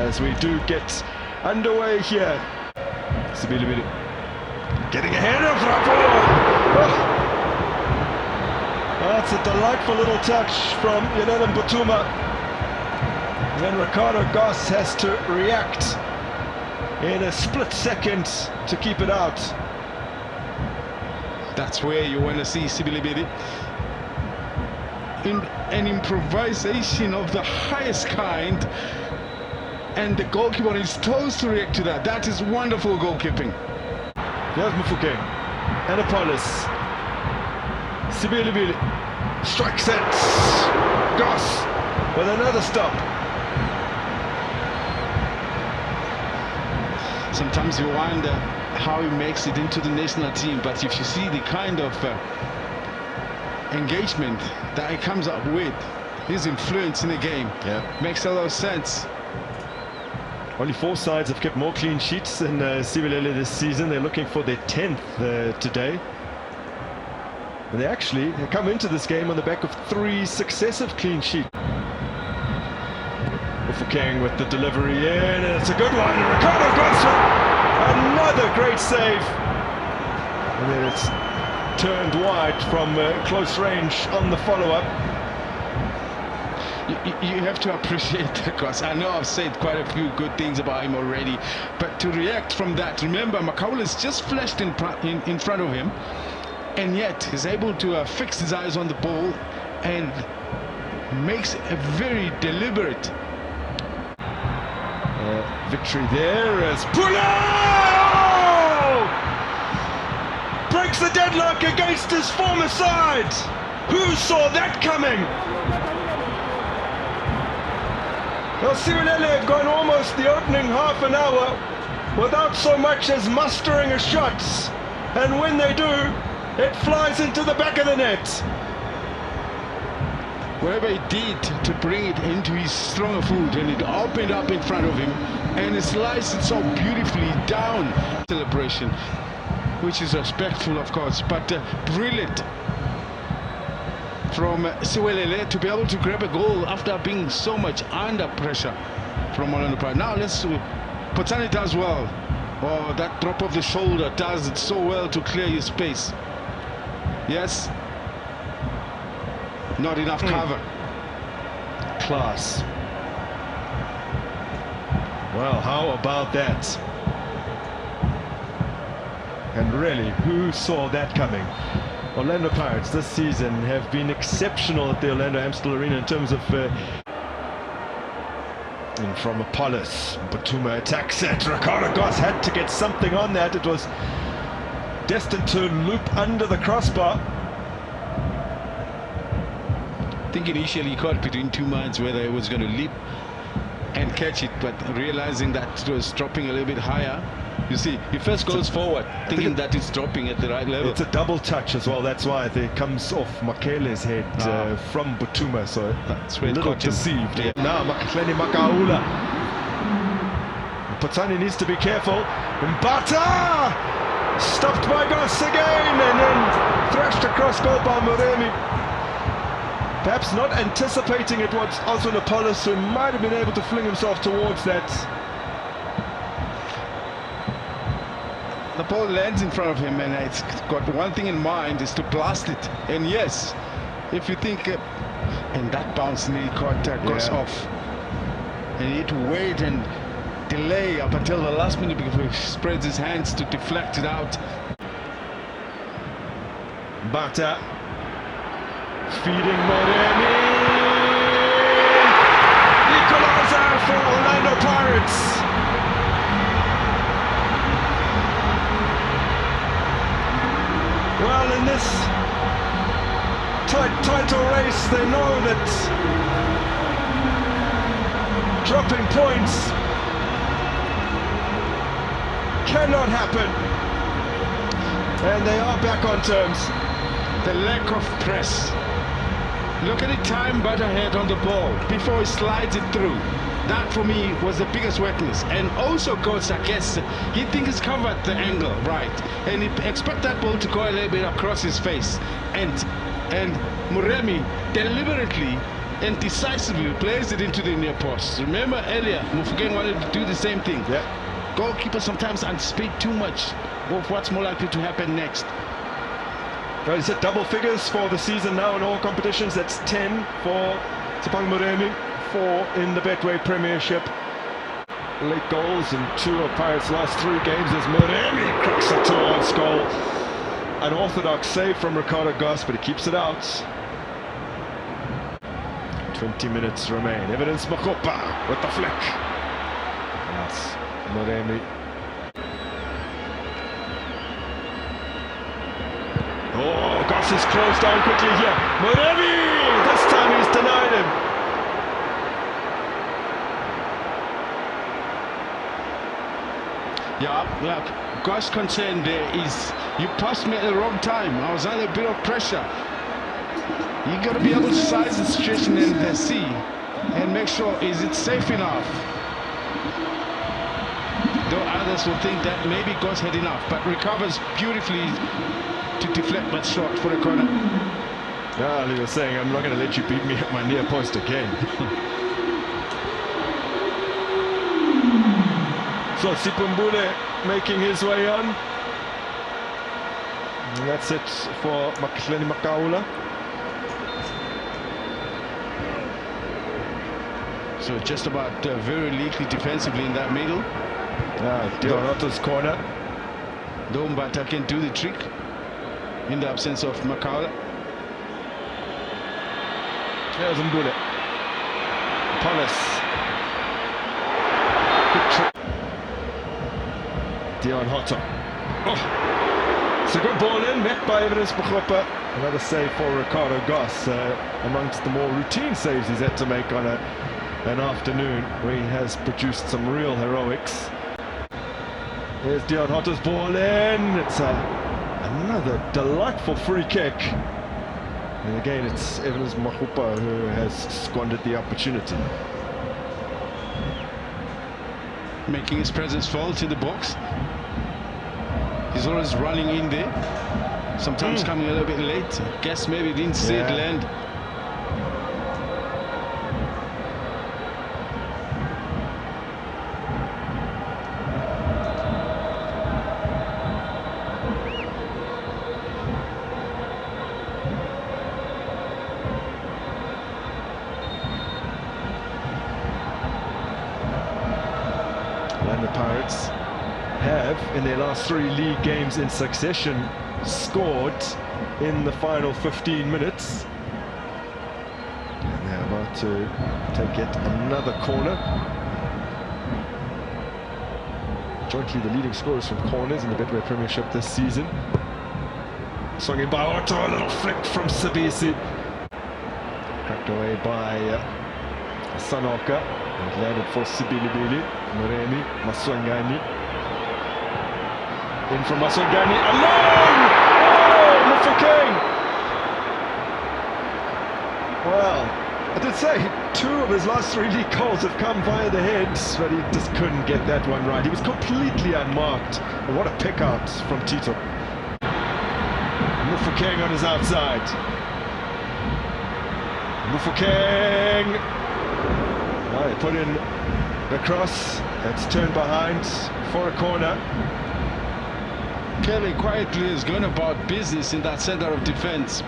as we do get underway here. Siwelele getting ahead of Rapo. Oh. That's a delightful little touch from Siwelele Mputuma. Then Ricardo Goss has to react in a split second to keep it out. That's where you want to see Siwelele in an improvisation of the highest kind, and the goalkeeper on his toes to react to that. That is wonderful goalkeeping. There's Mufokeng and Apollos. Siwelele strikes it. Goss with another stop. Sometimes you wonder how he makes it into the national team, but if you see the kind of engagement that he comes up with, his influence in the game, makes a lot of sense. Only 4 sides have kept more clean sheets than Siwelele this season. They're looking for their 10th today. And they actually come into this game on the back of 3 successive clean sheets. Mufokeng with the delivery in, and it's a good one. Ricardo Goss, another great save. And then it's turned wide from close range on the follow-up. You have to appreciate that, Goss. I know I've said quite a few good things about him already, but to react from that, remember, Makaule's just flashed in front of him, and yet he's able to fix his eyes on the ball and makes a very deliberate victory there as Pulo breaks the deadlock against his former side. Who saw that coming? Well, Siwelele have gone almost the opening half an hour without so much as mustering a shot, and when they do, it flies into the back of the net. Whatever he did to bring it into his stronger foot, and it opened up in front of him, and he sliced it so beautifully down. Celebration, which is respectful, of course, but brilliant from Siwelele to be able to grab a goal after being so much under pressure from Orlando Pirates. Now let's see, Potsani does well. Oh, that drop of the shoulder does it so well to clear his space. Yes. Not enough cover. Class. Well, how about that? And really, who saw that coming? Orlando Pirates this season have been exceptional at the Orlando Amstel Arena in terms of and from Apollos, Mputuma attacks it. Ricardo Goss had to get something on that. It was destined to loop under the crossbar. I think initially he caught between 2 minds whether he was going to leap and catch it, but realizing that it was dropping a little bit higher. You see, he first goes forward thinking that it's dropping at the right level. It's a double touch as well. That's why it comes off Makele's head from Mputuma, so that's where a little deceived. Yeah. Now Makleni Makaula. Potsani needs to be careful. Mbata stopped by Goss again and then thrashed across goal by Muremi. Perhaps not anticipating it was Oswald Apollos, who might have been able to fling himself towards that. The ball lands in front of him, and it's got one thing in mind, is to blast it. And yes, if you think, and that bounce nearly caught Goss off. And he had to wait and delay up until the last minute before he spreads his hands to deflect it out. Bata feeding Moremi. Equalizer for Orlando Pirates. Well, in this title race, they know that dropping points cannot happen, and they are back on terms. The lack of press. Look at the time Bata had on the ball before he slides it through. That for me was the biggest weakness. And also Coach, I guess, he thinks he's covered the angle right, and he expect that ball to go a little bit across his face. And Muremi deliberately and decisively plays it into the near post. Remember earlier, Mufokeng wanted to do the same thing. Yeah. Goalkeepers sometimes anticipate too much of what's more likely to happen next. Well, he's at double figures for the season now in all competitions. That's 10 for Tsipang Moremi, 4 in the Betway Premiership. Late goals in 2 of Pirates' last 3 games as Moremi cracks it towards goal. An orthodox save from Ricardo Goss, but he keeps it out. 20 minutes remain. Evidence Makopa with the flick. That's Moremi. Oh, Goss is closed down quickly here. Moremi! This time he's denied him. Yeah, God's concern there is you passed me at the wrong time. I was under a bit of pressure. You got to be able to size the situation and see and make sure is it safe enough. Though others will think that maybe God's had enough, but recovers beautifully to deflect that shot for a corner. Well, he was saying, I'm not going to let you beat me at my near post again. So Sipumbule making his way on. And that's it for Makleni Makaula. So just about very leaky defensively in that middle. Doroto's corner. Dombata can do the trick in the absence of Makaula. There's Mbule. Palace. Good trick. Dion Hotto. Oh, it's a good ball in, met by Evidence Bukhopa. Another save for Ricardo Goss, amongst the more routine saves he's had to make on an afternoon where he has produced some real heroics. Here's Dion Hotto's ball in. It's another delightful free kick. And again, it's Evidence Bukhopa who has squandered the opportunity. Making his presence felt in the box. He's always running in there. Sometimes coming a little bit late. Guess maybe didn't see it land. And the Pirates have, in their last 3 league games in succession, scored in the final 15 minutes. And they're about to take yet another corner. Jointly the leading scorers from corners in the Betway Premiership this season. Swung in by Otto, a little flick from Sabisi. Cracked away by Sanoka. And landed for Siwelele. Moremi, Maswangani. In from Maswangani, alone! Oh, Mufokeng! Well, I did say 2 of his last 3 league goals have come via the heads, but he just couldn't get that one right. He was completely unmarked. And what a pick out from Tito. Mufokeng on his outside. Mufokeng! Well, they put in the cross. It's turned behind for a corner. Kelly quietly is going about business in that center of defense.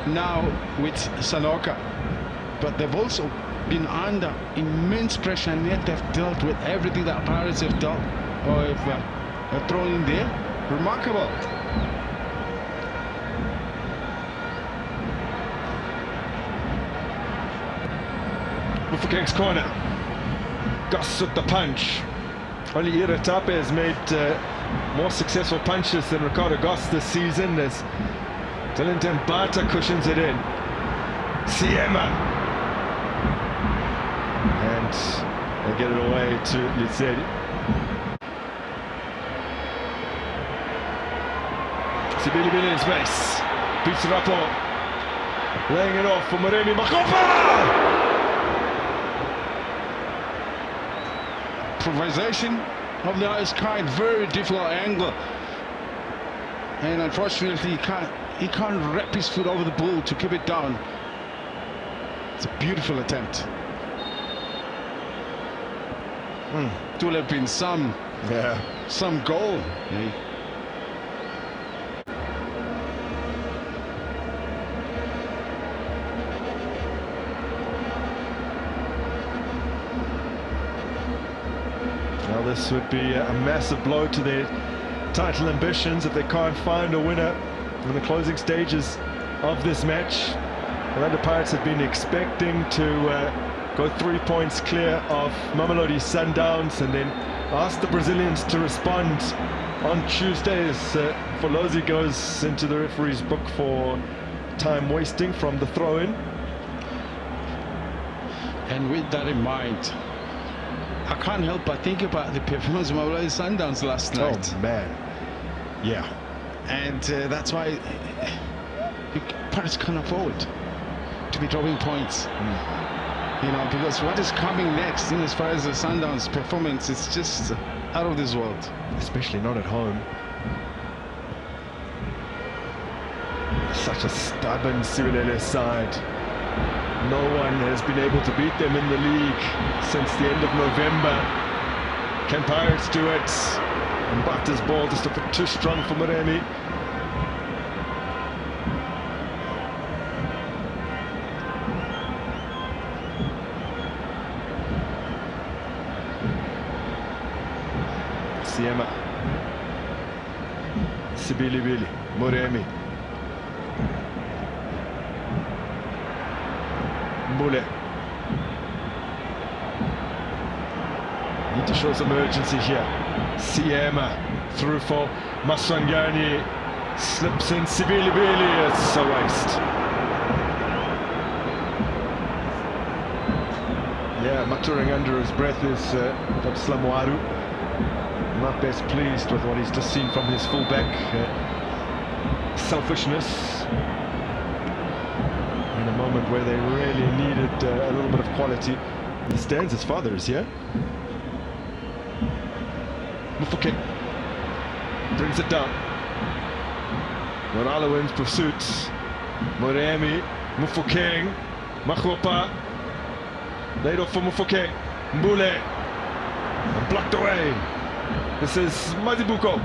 Now with Sanoka. But they've also been under immense pressure, and yet they've dealt with everything that Pirates have dealt or have thrown in there. Remarkable. Mufokeng's corner. Goss with the punch. Only Iratape has made more successful punches than Ricardo Goss this season, as Dylan Dembata cushions it in. Siema. And they get it away to Lizeli. Siwelele in space. Beats Rapo. Laying it off for Moremi Makopa! Improvisation of the highest kind, very difficult angle, and unfortunately he can't wrap his foot over the ball to keep it down. It's a beautiful attempt. It will have been some goal. Now this would be a massive blow to their title ambitions if they can't find a winner in the closing stages of this match. The Pirates have been expecting to go 3 points clear of Mamelodi Sundowns and then ask the Brazilians to respond on Tuesday as Folosi goes into the referee's book for time wasting from the throw-in. And with that in mind, I can't help but think about the performance of Mamelodi Sundowns last night. Oh man, yeah. And that's why Pirates can't afford to be dropping points. You know, because what is coming next in as far as the Sundowns performance is just out of this world. Especially not at home. Such a stubborn Siwelele side. No one has been able to beat them in the league since the end of November. Can Pirates do it? And Bata's ball just a bit too strong for Moremi. Siema, Siwelele, Moremi, Mbule. Need to show some urgency here. Siema through for Maswangani, slips in Siwelele. It's a waste. Yeah, muttering under his breath is Slamwaru. Not best pleased with what he's just seen from his fullback. Selfishness in a moment where they really needed a little bit of quality. He stands, his father is here. Mufuke brings it down. Morala wins pursuit. Moremi, Mufukeng, Machopa. Laid off for Mufuke. Mbule. And blocked away. This is Mazibuko.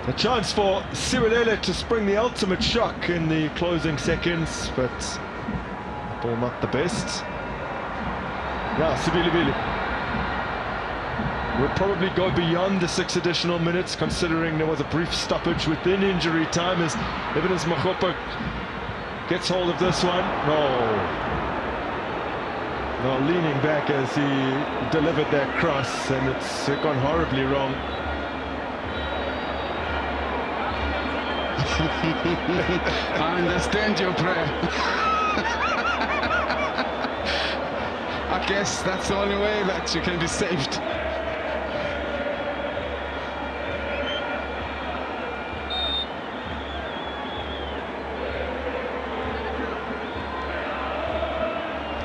A chance for Siwelele to spring the ultimate shock in the closing seconds, but the ball not the best. Now Siwelele would probably go beyond the 6 additional minutes, considering there was a brief stoppage within injury time as Evidence Machopa gets hold of this one. No, leaning back as he delivered that cross, and it's gone horribly wrong. I understand your prayer. I guess that's the only way that you can be saved.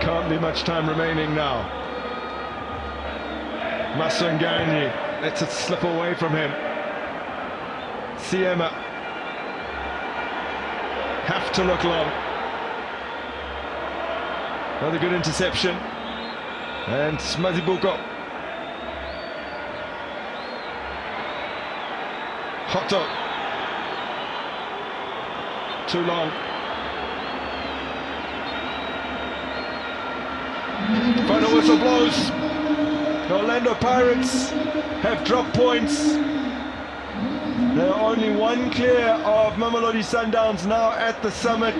Can't be much time remaining now. Maswangani lets it slip away from him. Siema have to look long. Another good interception. And Mazibuko. Hoto. Too long. Final whistle blows. The Orlando Pirates have dropped points. They're only 1 clear of Mamelodi Sundowns now at the summit,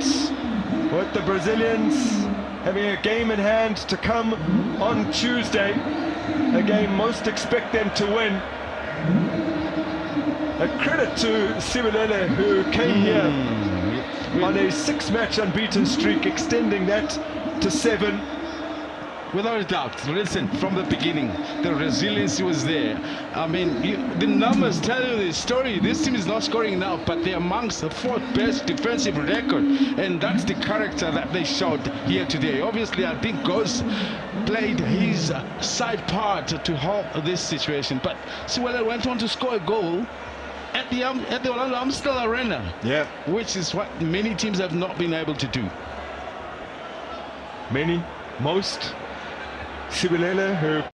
with the Brazilians having a game in hand to come on Tuesday, a game most expect them to win. A credit to Siwelele, who came here on a 6-match unbeaten streak, extending that to 7. Without a doubt. Listen, from the beginning, the resiliency was there. I mean, the numbers tell you the story. This team is not scoring enough, but they're amongst the 4th best defensive record, and that's the character that they showed here today. Obviously, I think Ghost played his side part to help this situation, but Siwelele went on to score a goal at the Orlando Amstel Arena, yeah, which is what many teams have not been able to do. most. Siwelele, who